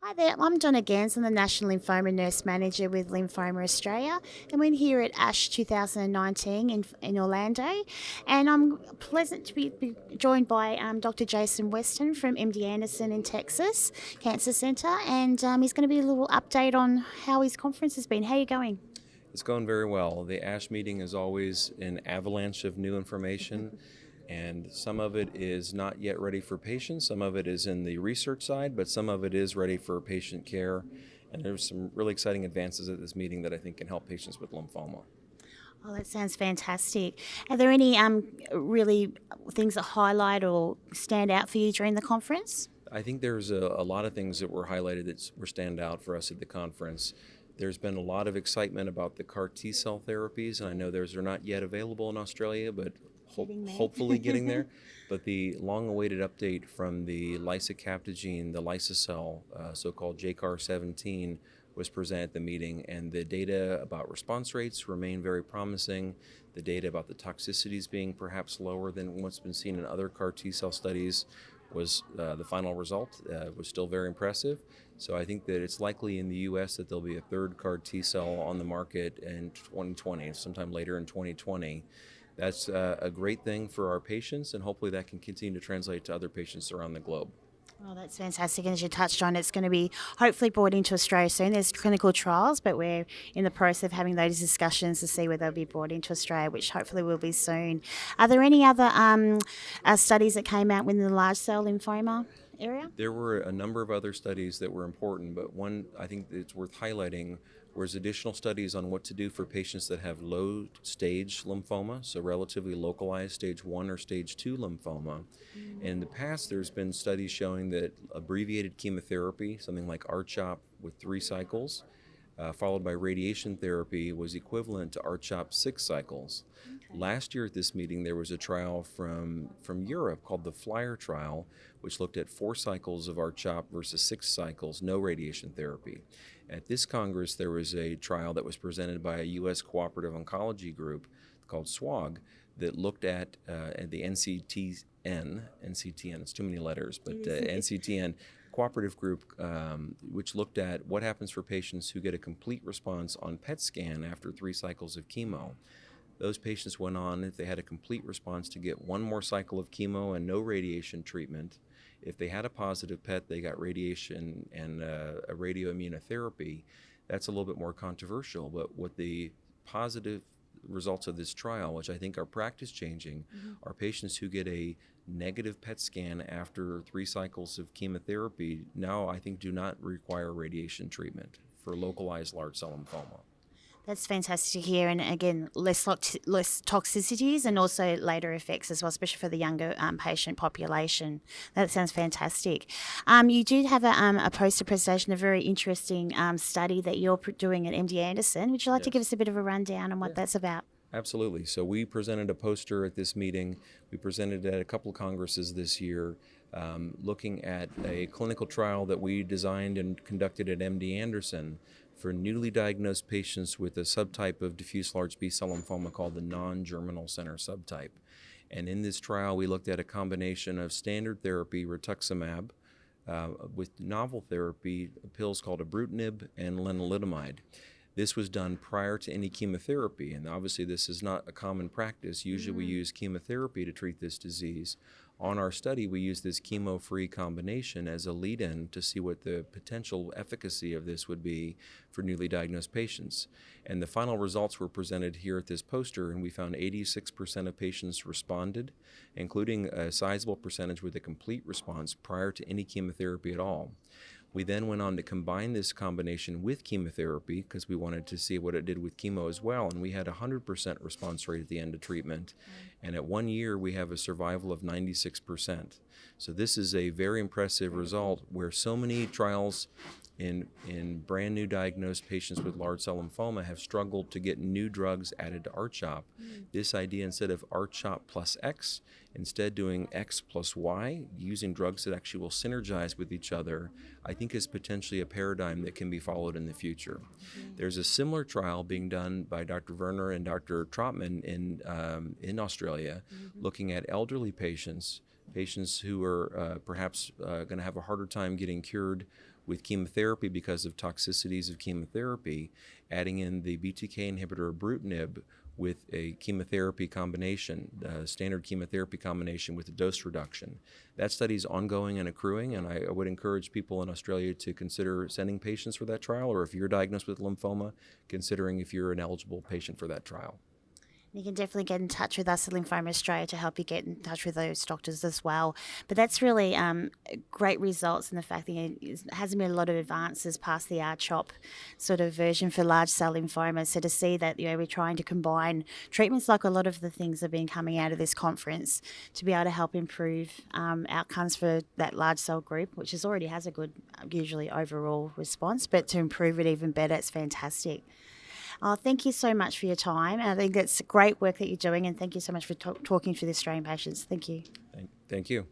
Hi there, I'm Donna Gairns. I'm the National Lymphoma Nurse Manager with Lymphoma Australia, and we're here at ASH 2019 in Orlando. And I'm pleasant to be joined by Dr. Jason Westin from MD Anderson in Texas Cancer Center, and he's going to be a little update on how his conference has been. How are you going? It's going very well. The ASH meeting is always an avalanche of new information, and some of it is not yet ready for patients. Some of it is in the research side, but some of it is ready for patient care. And there's some really exciting advances at this meeting that I think can help patients with lymphoma. Oh, that sounds fantastic. Are there any really things that highlight or stand out for you during the conference? I think there's a lot of things that were highlighted that were stand out for us at the conference. There's been a lot of excitement about the CAR T cell therapies, and I know those are not yet available in Australia, but Getting there. hopefully getting there. But the long-awaited update from the lysocaptogene, the lysocell, so-called JCAR17, was presented at the meeting, and the data about response rates remain very promising. The data about the toxicities being perhaps lower than what's been seen in other CAR T cell studies was the final result was still very impressive. So I think that it's likely in the U.S. that there'll be a third CAR T cell on the market in 2020, sometime later in 2020. That's a great thing for our patients, and hopefully that can continue to translate to other patients around the globe. Oh, that's fantastic. And as you touched on, it's going to be hopefully brought into Australia soon. There's clinical trials, but we're in the process of having those discussions to see whether they'll be brought into Australia, which hopefully will be soon. Are there any other studies that came out within the large cell lymphoma area? There were a number of other studies that were important, but one I think that's worth highlighting was additional studies on what to do for patients that have low stage lymphoma, so relatively localized stage 1 or stage 2 lymphoma. In the past, there's been studies showing that abbreviated chemotherapy, something like R-CHOP with 3 cycles, followed by radiation therapy, was equivalent to R-CHOP 6 cycles. Okay. Last year at this meeting, there was a trial from Europe called the FLIER trial, which looked at 4 cycles of R-CHOP versus 6 cycles, no radiation therapy. At this Congress, there was a trial that was presented by a U.S. cooperative oncology group called SWOG that looked at the NCTN, it's too many letters, but NCTN cooperative group, which looked at what happens for patients who get a complete response on PET scan after 3 cycles of chemo. Those patients went on, if they had a complete response, to get 1 more cycle of chemo and no radiation treatment. If they had a positive PET, they got radiation and a radioimmunotherapy. That's a little bit more controversial, but what the positive results of this trial, which I think are practice changing, are patients who get a negative PET scan after 3 cycles of chemotherapy now I think do not require radiation treatment for localized large cell lymphoma. That's fantastic to hear, and again, less toxicities and also later effects as well, especially for the younger patient population. That sounds fantastic. You do have a poster presentation, a very interesting study that you're doing at MD Anderson. Would you like to give Yes. us a bit of a rundown on what that's about? Absolutely. So we presented a poster at this meeting. We presented at a couple of congresses this year, looking at a clinical trial that we designed and conducted at MD Anderson for newly diagnosed patients with a subtype of diffuse large B-cell lymphoma called the non-germinal center subtype. And in this trial, we looked at a combination of standard therapy, Rituximab, with novel therapy, pills called Ibrutinib and Lenalidamide. This was done prior to any chemotherapy, and obviously this is not a common practice. Usually we use chemotherapy to treat this disease. On our study, we used this chemo-free combination as a lead-in to see what the potential efficacy of this would be for newly diagnosed patients. And the final results were presented here at this poster, and we found 86% of patients responded, including a sizable percentage with a complete response prior to any chemotherapy at all. We then went on to combine this combination with chemotherapy because we wanted to see what it did with chemo as well, and we had a 100% response rate at the end of treatment. And at 1 year, we have a survival of 96%. So this is a very impressive result where so many trials in brand new diagnosed patients with large cell lymphoma have struggled to get new drugs added to R-CHOP. This idea, instead of R-CHOP plus X, instead doing X plus Y, using drugs that actually will synergize with each other, I think is potentially a paradigm that can be followed in the future. There's a similar trial being done by Dr. Werner and Dr. Trotman in Australia, looking at elderly patients who are perhaps going to have a harder time getting cured with chemotherapy because of toxicities of chemotherapy, adding in the BTK inhibitor ibrutinib with a chemotherapy combination, standard chemotherapy combination with a dose reduction. That study is ongoing and accruing, and I would encourage people in Australia to consider sending patients for that trial, or if you're diagnosed with lymphoma, considering if you're an eligible patient for that trial. You can definitely get in touch with us at Lymphoma Australia to help you get in touch with those doctors as well. But that's really great results in the fact that it hasn't been a lot of advances past the R-CHOP sort of version for large cell lymphoma. So to see that we're trying to combine treatments like a lot of the things that have been coming out of this conference to be able to help improve outcomes for that large cell group, which already has a good usually overall response, but to improve it even better, it's fantastic. Thank you so much for your time. I think it's great work that you're doing, and thank you so much for talking to the Australian patients. Thank you. Thank you.